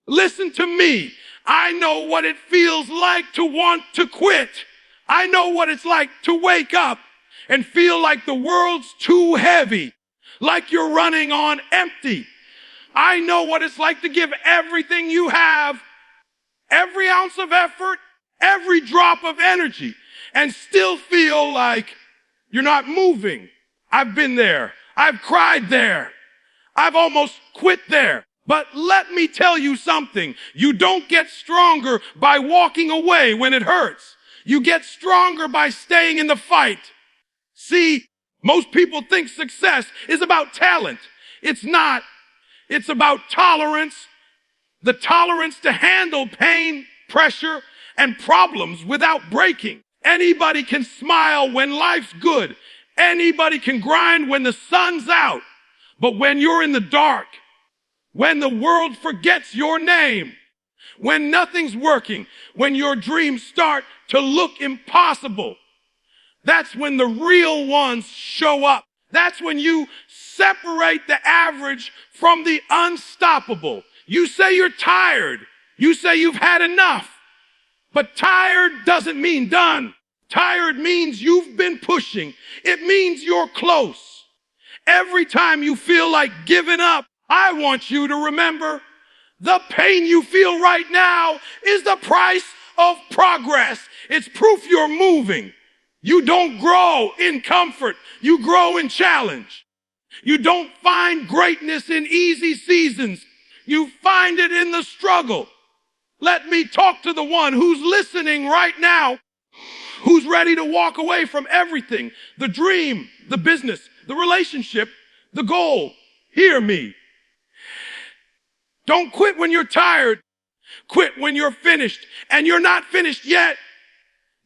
Listen to me. I know what it feels like to want to quit. I know what it's like to wake up and feel like the world's too heavy, like you're running on empty. I know what it's like to give everything you have, every ounce of effort, every drop of energy, and still feel like you're not moving. I've been there. I've cried there. I've almost quit there. But let me tell you something. You don't get stronger by walking away when it hurts. You get stronger by staying in the fight. See, most people think success is about talent. It's not. It's about tolerance. The tolerance to handle pain, pressure, and problems without breaking. Anybody can smile when life's good. Anybody can grind when the sun's out. But when you're in the dark, when the world forgets your name, when nothing's working, when your dreams start to look impossible, that's when the real ones show up. That's when you separate the average from the unstoppable. You say you're tired. You say you've had enough. But tired doesn't mean done. Tired means you've been pushing. It means you're close. Every time you feel like giving up, I want you to remember the pain you feel right now is the price of progress. It's proof you're moving. You don't grow in comfort. You grow in challenge. You don't find greatness in easy seasons. You find it in the struggle. Let me talk to the one who's listening right now, who's ready to walk away from everything, the dream, the business, the relationship, the goal. Hear me. Don't quit when you're tired. Quit when you're finished. And you're not finished yet.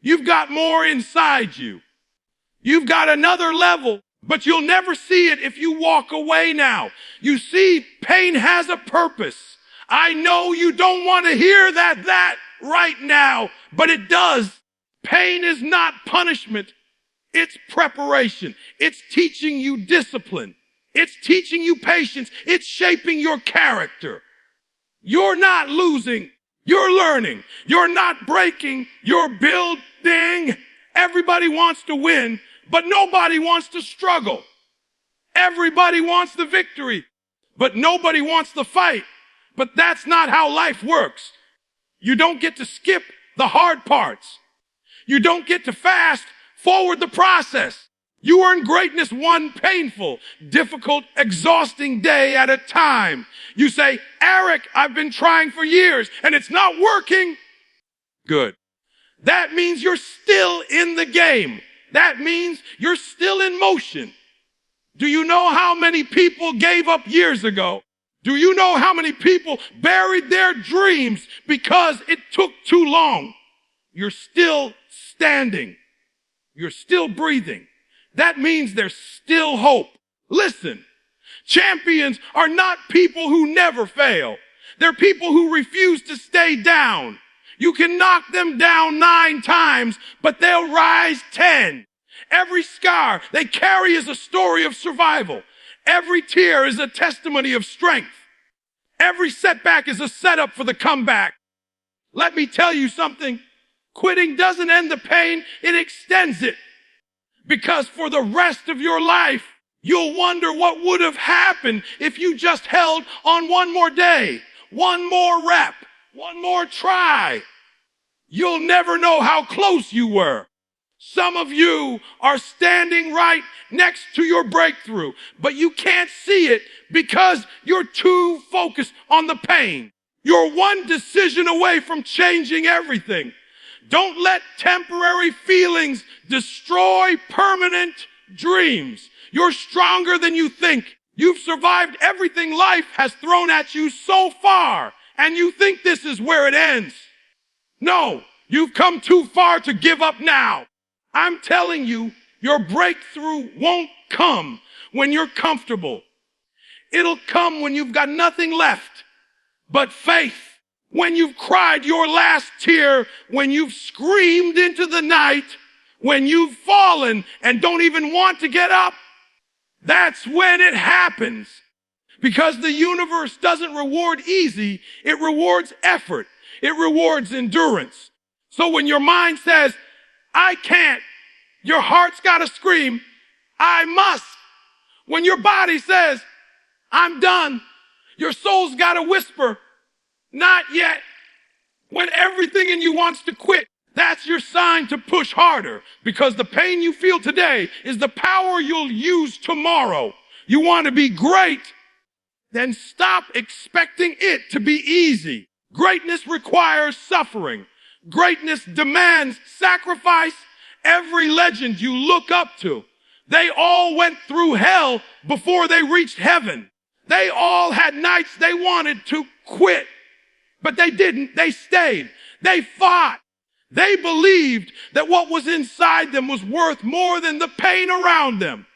You've got more inside you. You've got another level, but you'll never see it if you walk away now. You see, pain has a purpose. I know you don't want to hear that right now, but it does. Pain is not punishment. It's preparation. It's teaching you discipline. It's teaching you patience. It's shaping your character. You're not losing. You're learning. You're not breaking. You're building. Everybody wants to win, but nobody wants to struggle. Everybody wants the victory, but nobody wants the fight. But that's not how life works. You don't get to skip the hard parts. You don't get to fast forward the process. You earn greatness one painful, difficult, exhausting day at a time. You say, Eric, I've been trying for years and it's not working. Good. That means you're still in the game. That means you're still in motion. Do you know how many people gave up years ago? Do you know how many people buried their dreams because it took too long? You're still standing. You're still breathing. That means there's still hope. Listen, champions are not people who never fail. They're people who refuse to stay down. You can knock them down 9 times, but they'll rise 10. Every scar they carry is a story of survival. Every tear is a testimony of strength. Every setback is a setup for the comeback. Let me tell you something. Quitting doesn't end the pain, it extends it. Because for the rest of your life, you'll wonder what would have happened if you just held on one more day, one more rep, one more try. You'll never know how close you were. Some of you are standing right next to your breakthrough, but you can't see it because you're too focused on the pain. You're one decision away from changing everything. Don't let temporary feelings destroy permanent dreams. You're stronger than you think. You've survived everything life has thrown at you so far, and you think this is where it ends. No, you've come too far to give up now. I'm telling you, your breakthrough won't come when you're comfortable. It'll come when you've got nothing left but faith. When you've cried your last tear, when you've screamed into the night, when you've fallen and don't even want to get up, that's when it happens. Because the universe doesn't reward easy, it rewards effort. It rewards endurance. So when your mind says, I can't, your heart's got to scream, I must. When your body says, I'm done, your soul's got to whisper, not yet. When everything in you wants to quit, that's your sign to push harder, because the pain you feel today is the power you'll use tomorrow. You want to be great, then stop expecting it to be easy. Greatness requires suffering. Greatness demands sacrifice. Every legend you look up to, they all went through hell before they reached heaven. They all had nights they wanted to quit, but they didn't. They stayed. They fought. They believed that what was inside them was worth more than the pain around them.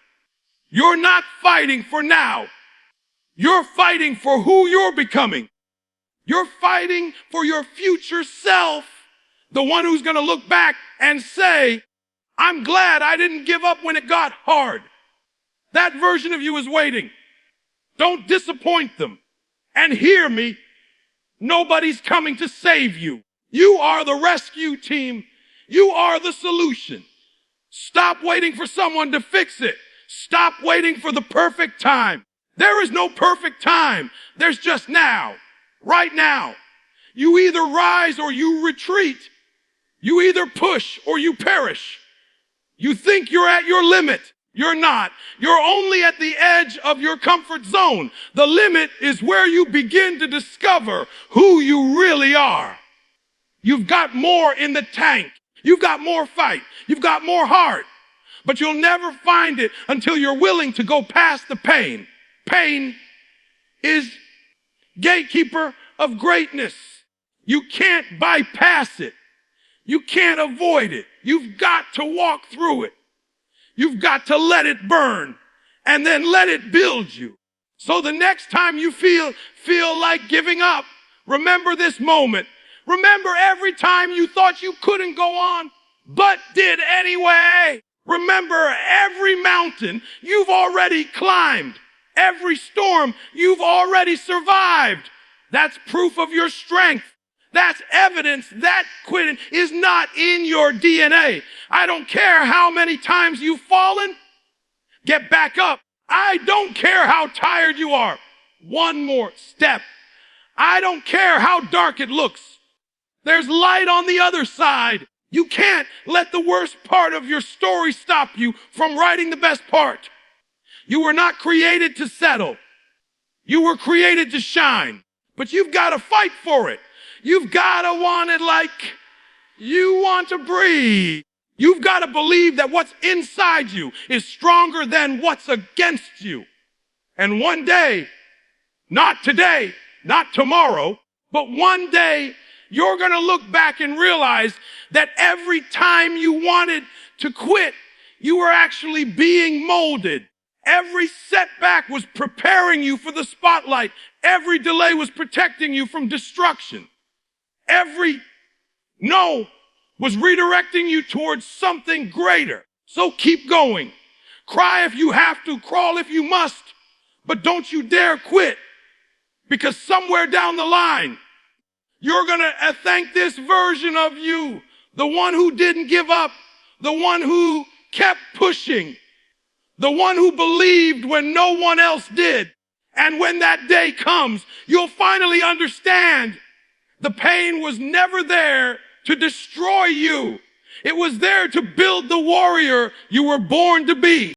You're not fighting for now. You're fighting for who you're becoming. You're fighting for your future self, the one who's going to look back and say, I'm glad I didn't give up when it got hard. That version of you is waiting. Don't disappoint them. And hear me, nobody's coming to save you. You are the rescue team. You are the solution. Stop waiting for someone to fix it. Stop waiting for the perfect time. There is no perfect time. There's just now. Right now. You either rise or you retreat. You either push or you perish. You think you're at your limit. You're not. You're only at the edge of your comfort zone. The limit is where you begin to discover who you really are. You've got more in the tank. You've got more fight. You've got more heart. But you'll never find it until you're willing to go past the pain. Pain is gatekeeper of greatness. You can't bypass it. You can't avoid it. You've got to walk through it. You've got to let it burn and then let it build you. So the next time you feel like giving up, remember this moment. Remember every time you thought you couldn't go on, but did anyway. Remember every mountain you've already climbed. Every storm you've already survived. That's proof of your strength. That's evidence that quitting is not in your DNA. I don't care how many times you've fallen. Get back up. I don't care how tired you are. One more step. I don't care how dark it looks. There's light on the other side. You can't let the worst part of your story stop you from writing the best part. You were not created to settle. You were created to shine. But you've got to fight for it. You've got to want it like you want to breathe. You've got to believe that what's inside you is stronger than what's against you. And one day, not today, not tomorrow, but one day, you're going to look back and realize that every time you wanted to quit, you were actually being molded. Every setback was preparing you for the spotlight. Every delay was protecting you from destruction. Every no was redirecting you towards something greater. So keep going. Cry if you have to, crawl if you must, but don't you dare quit, because somewhere down the line, you're going to thank this version of you, the one who didn't give up, the one who kept pushing, the one who believed when no one else did. And when that day comes, you'll finally understand the pain was never there to destroy you. It was there to build the warrior you were born to be.